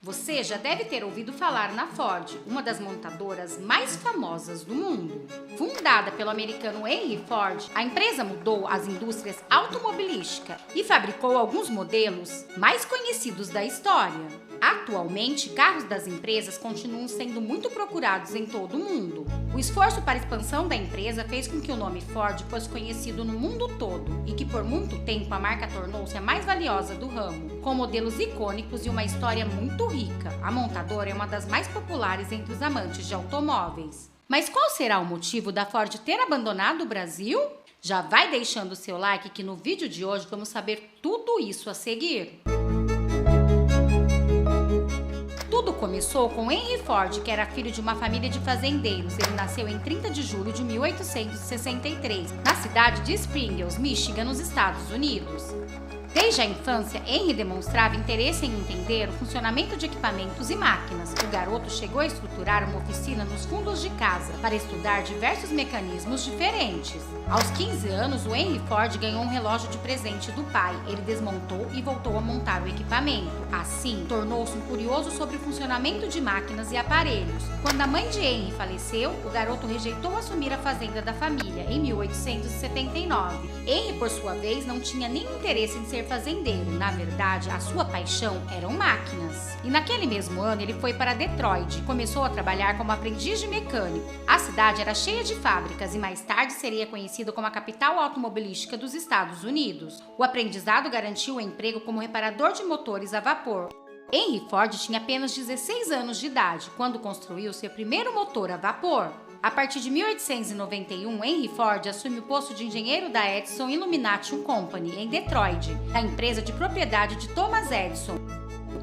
Você já deve ter ouvido falar na Ford, uma das montadoras mais famosas do mundo. Fundada pelo americano Henry Ford, a empresa mudou as indústrias automobilísticas e fabricou alguns modelos mais conhecidos da história. Atualmente, carros das empresas continuam sendo muito procurados em todo o mundo. O esforço para a expansão da empresa fez com que o nome Ford fosse conhecido no mundo todo e que por muito tempo a marca tornou-se a mais valiosa do ramo, com modelos icônicos e uma história muito rica. A montadora é uma das mais populares entre os amantes de automóveis. Mas qual será o motivo da Ford ter abandonado o Brasil? Já vai deixando o seu like que no vídeo de hoje vamos saber tudo isso a seguir. Tudo começou com Henry Ford, que era filho de uma família de fazendeiros. Ele nasceu em 30 de julho de 1863, na cidade de Springfield, Michigan, nos Estados Unidos. Desde a infância, Henry demonstrava interesse em entender o funcionamento de equipamentos e máquinas. O garoto chegou a estruturar uma oficina nos fundos de casa para estudar diversos mecanismos diferentes. Aos 15 anos, o Henry Ford ganhou um relógio de presente do pai. Ele desmontou e voltou a montar o equipamento. Assim, tornou-se um curioso sobre o funcionamento de máquinas e aparelhos. Quando a mãe de Henry faleceu, o garoto rejeitou assumir a fazenda da família em 1879. Henry, por sua vez, não tinha nenhum interesse em ser fazendeiro. Na verdade, a sua paixão eram máquinas. E naquele mesmo ano, ele foi para Detroit e começou a trabalhar como aprendiz de mecânico. A cidade era cheia de fábricas e mais tarde seria conhecida como a capital automobilística dos Estados Unidos. O aprendizado garantiu um emprego como reparador de motores a vapor. Henry Ford tinha apenas 16 anos de idade quando construiu seu primeiro motor a vapor. A partir de 1891, Henry Ford assume o posto de engenheiro da Edison Illumination Company, em Detroit, a empresa de propriedade de Thomas Edison.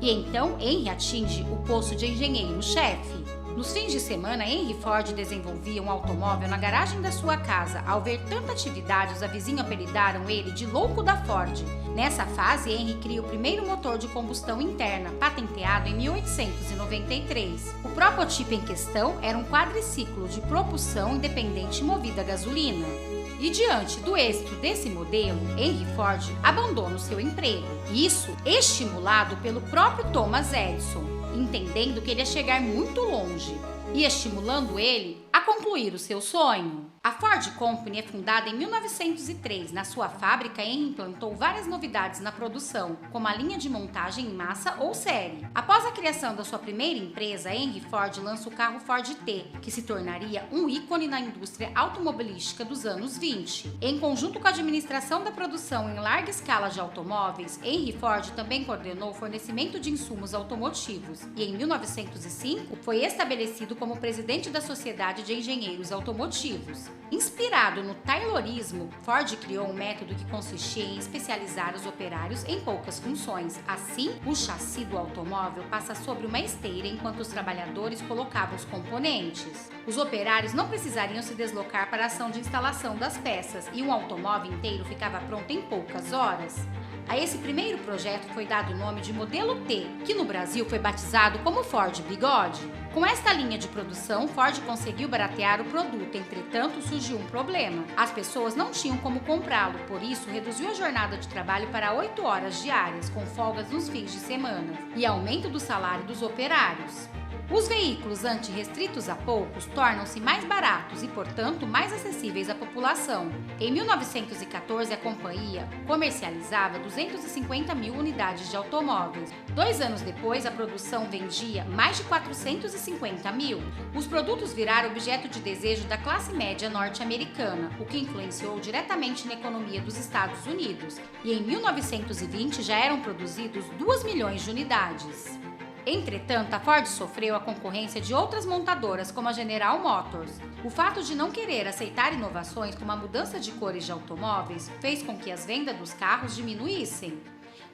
E então, Henry atinge o posto de engenheiro-chefe. Nos fins de semana, Henry Ford desenvolvia um automóvel na garagem da sua casa. Ao ver tanta atividade, os vizinhos apelidaram ele de Louco da Ford. Nessa fase, Henry cria o primeiro motor de combustão interna, patenteado em 1893. O protótipo em questão era um quadriciclo de propulsão independente movido a gasolina. E diante do êxito desse modelo, Henry Ford abandona o seu emprego. Isso estimulado pelo próprio Thomas Edison, entendendo que ele ia chegar muito longe e estimulando ele a concluir o seu sonho. A Ford Company é fundada em 1903. Na sua fábrica, Henry implantou várias novidades na produção, como a linha de montagem em massa ou série. Após a criação da sua primeira empresa, Henry Ford lança o carro Ford T, que se tornaria um ícone na indústria automobilística dos anos 20. Em conjunto com a administração da produção em larga escala de automóveis, Henry Ford também coordenou o fornecimento de insumos automotivos e, em 1905, foi estabelecido como presidente da Sociedade de Engenheiros Automotivos. Inspirado no Taylorismo, Ford criou um método que consistia em especializar os operários em poucas funções. Assim, o chassi do automóvel passa sobre uma esteira enquanto os trabalhadores colocavam os componentes. Os operários não precisariam se deslocar para a ação de instalação das peças e um automóvel inteiro ficava pronto em poucas horas. A esse primeiro projeto foi dado o nome de Modelo T, que no Brasil foi batizado como Ford Bigode. Com esta linha de produção, Ford conseguiu baratear o produto, entretanto surgiu um problema. As pessoas não tinham como comprá-lo, por isso reduziu a jornada de trabalho para 8 horas diárias, com folgas nos fins de semana, e aumento do salário dos operários. Os veículos antirrestritos a poucos tornam-se mais baratos e, portanto, mais acessíveis à população. Em 1914, a companhia comercializava 250 mil unidades de automóveis. 2 anos depois, a produção vendia mais de 450 mil. Os produtos viraram objeto de desejo da classe média norte-americana, o que influenciou diretamente na economia dos Estados Unidos. E em 1920 já eram produzidos 2 milhões de unidades. Entretanto, a Ford sofreu a concorrência de outras montadoras, como a General Motors. O fato de não querer aceitar inovações como a mudança de cores de automóveis fez com que as vendas dos carros diminuíssem.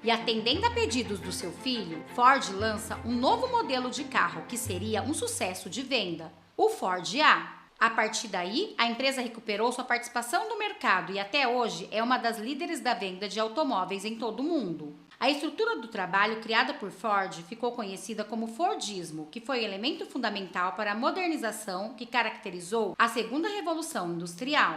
E atendendo a pedidos do seu filho, Ford lança um novo modelo de carro que seria um sucesso de venda, o Ford A. A partir daí, a empresa recuperou sua participação no mercado e até hoje é uma das líderes da venda de automóveis em todo o mundo. A estrutura do trabalho criada por Ford ficou conhecida como Fordismo, que foi elemento fundamental para a modernização que caracterizou a segunda revolução industrial.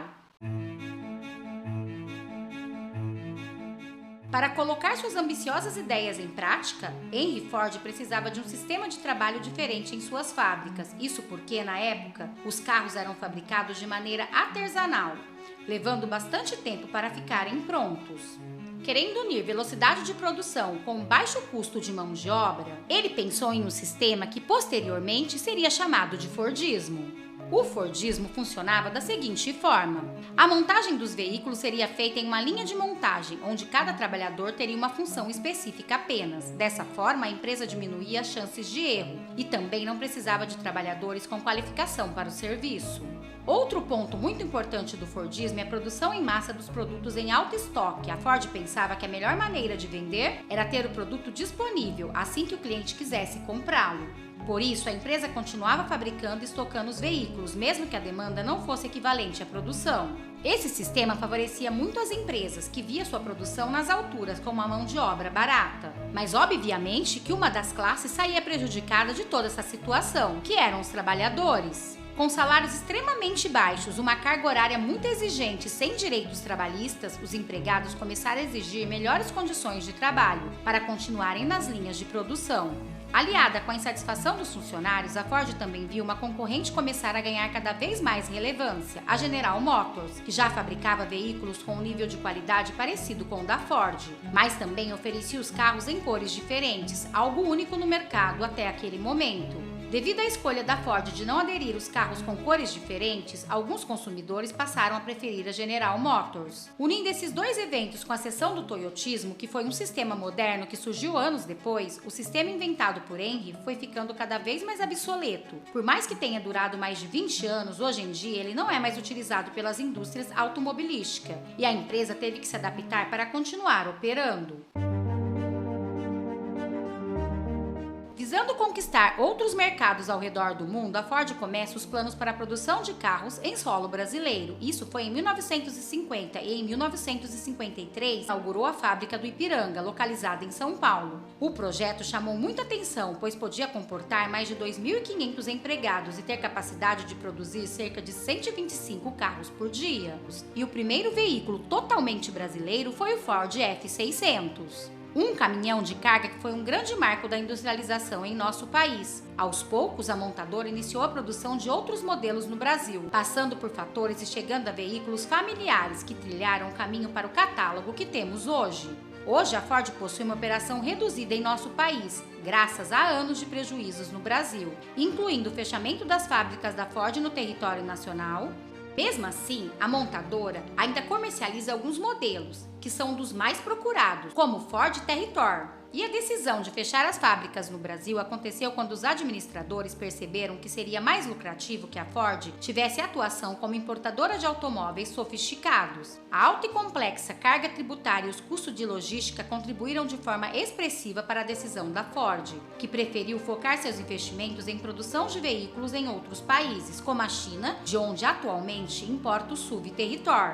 Para colocar suas ambiciosas ideias em prática, Henry Ford precisava de um sistema de trabalho diferente em suas fábricas. Isso porque, na época, os carros eram fabricados de maneira artesanal, levando bastante tempo para ficarem prontos. Querendo unir velocidade de produção com baixo custo de mão de obra, ele pensou em um sistema que posteriormente seria chamado de Fordismo. O Fordismo funcionava da seguinte forma: a montagem dos veículos seria feita em uma linha de montagem, onde cada trabalhador teria uma função específica apenas. Dessa forma, a empresa diminuía as chances de erro e também não precisava de trabalhadores com qualificação para o serviço. Outro ponto muito importante do Fordismo é a produção em massa dos produtos em alto estoque. A Ford pensava que a melhor maneira de vender era ter o produto disponível assim que o cliente quisesse comprá-lo. Por isso, a empresa continuava fabricando e estocando os veículos, mesmo que a demanda não fosse equivalente à produção. Esse sistema favorecia muito as empresas, que via sua produção nas alturas com uma mão de obra barata. Mas, obviamente, que uma das classes saía prejudicada de toda essa situação, que eram os trabalhadores. Com salários extremamente baixos, uma carga horária muito exigente e sem direitos trabalhistas, os empregados começaram a exigir melhores condições de trabalho para continuarem nas linhas de produção. Aliada com a insatisfação dos funcionários, a Ford também viu uma concorrente começar a ganhar cada vez mais relevância, a General Motors, que já fabricava veículos com um nível de qualidade parecido com o da Ford, mas também oferecia os carros em cores diferentes, algo único no mercado até aquele momento. Devido à escolha da Ford de não aderir os carros com cores diferentes, alguns consumidores passaram a preferir a General Motors. Unindo esses dois eventos com a seção do toyotismo, que foi um sistema moderno que surgiu anos depois, o sistema inventado por Henry foi ficando cada vez mais obsoleto. Por mais que tenha durado mais de 20 anos, hoje em dia ele não é mais utilizado pelas indústrias automobilísticas, e a empresa teve que se adaptar para continuar operando. Visando conquistar outros mercados ao redor do mundo, a Ford começa os planos para a produção de carros em solo brasileiro. Isso foi em 1950 e em 1953 inaugurou a fábrica do Ipiranga, localizada em São Paulo. O projeto chamou muita atenção, pois podia comportar mais de 2.500 empregados e ter capacidade de produzir cerca de 125 carros por dia. E o primeiro veículo totalmente brasileiro foi o Ford F600. Um caminhão de carga que foi um grande marco da industrialização em nosso país. Aos poucos, a montadora iniciou a produção de outros modelos no Brasil, passando por fatores e chegando a veículos familiares que trilharam o caminho para o catálogo que temos hoje. Hoje, a Ford possui uma operação reduzida em nosso país, graças a anos de prejuízos no Brasil, incluindo o fechamento das fábricas da Ford no território nacional. Mesmo assim, a montadora ainda comercializa alguns modelos, que são dos mais procurados, como o Ford Territor. E a decisão de fechar as fábricas no Brasil aconteceu quando os administradores perceberam que seria mais lucrativo que a Ford tivesse atuação como importadora de automóveis sofisticados. A alta e complexa carga tributária e os custos de logística contribuíram de forma expressiva para a decisão da Ford, que preferiu focar seus investimentos em produção de veículos em outros países, como a China, de onde atualmente importa o SUV Territor.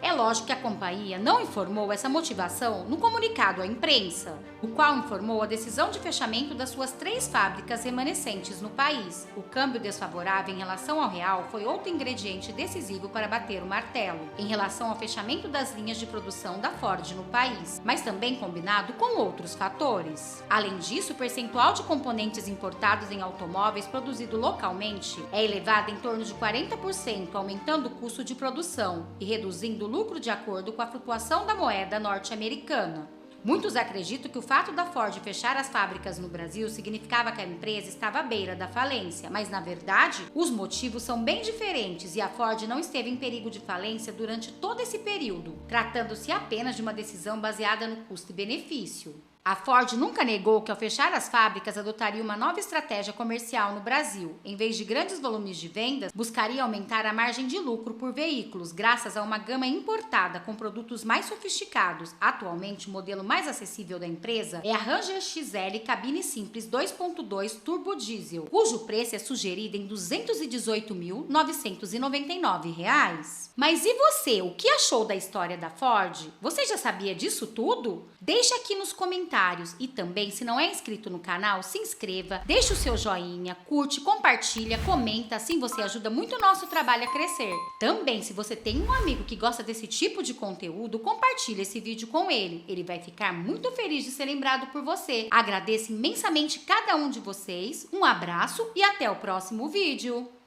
É lógico que a companhia não informou essa motivação no comunicado à imprensa, o qual informou a decisão de fechamento das suas 3 fábricas remanescentes no país. O câmbio desfavorável em relação ao real foi outro ingrediente decisivo para bater o martelo, em relação ao fechamento das linhas de produção da Ford no país, mas também combinado com outros fatores. Além disso, o percentual de componentes importados em automóveis produzido localmente é elevado em torno de 40%, aumentando o custo de produção e reduzindo o lucro de acordo com a flutuação da moeda norte-americana. Muitos acreditam que o fato da Ford fechar as fábricas no Brasil significava que a empresa estava à beira da falência, mas na verdade os motivos são bem diferentes e a Ford não esteve em perigo de falência durante todo esse período, tratando-se apenas de uma decisão baseada no custo e benefício. A Ford nunca negou que ao fechar as fábricas adotaria uma nova estratégia comercial no Brasil. Em vez de grandes volumes de vendas, buscaria aumentar a margem de lucro por veículos, graças a uma gama importada com produtos mais sofisticados. Atualmente, o modelo mais acessível da empresa é a Ranger XL cabine simples 2.2 turbo diesel, cujo preço é sugerido em R$ 218.999. Mas e você, o que achou da história da Ford? Você já sabia disso tudo? Deixa aqui nos comentários comentários. E também, se não é inscrito no canal, se inscreva, deixe o seu joinha, curte, compartilha, comenta, assim você ajuda muito o nosso trabalho a crescer. Também, se você tem um amigo que gosta desse tipo de conteúdo, compartilhe esse vídeo com ele. Ele vai ficar muito feliz de ser lembrado por você. Agradeço imensamente cada um de vocês, um abraço e até o próximo vídeo!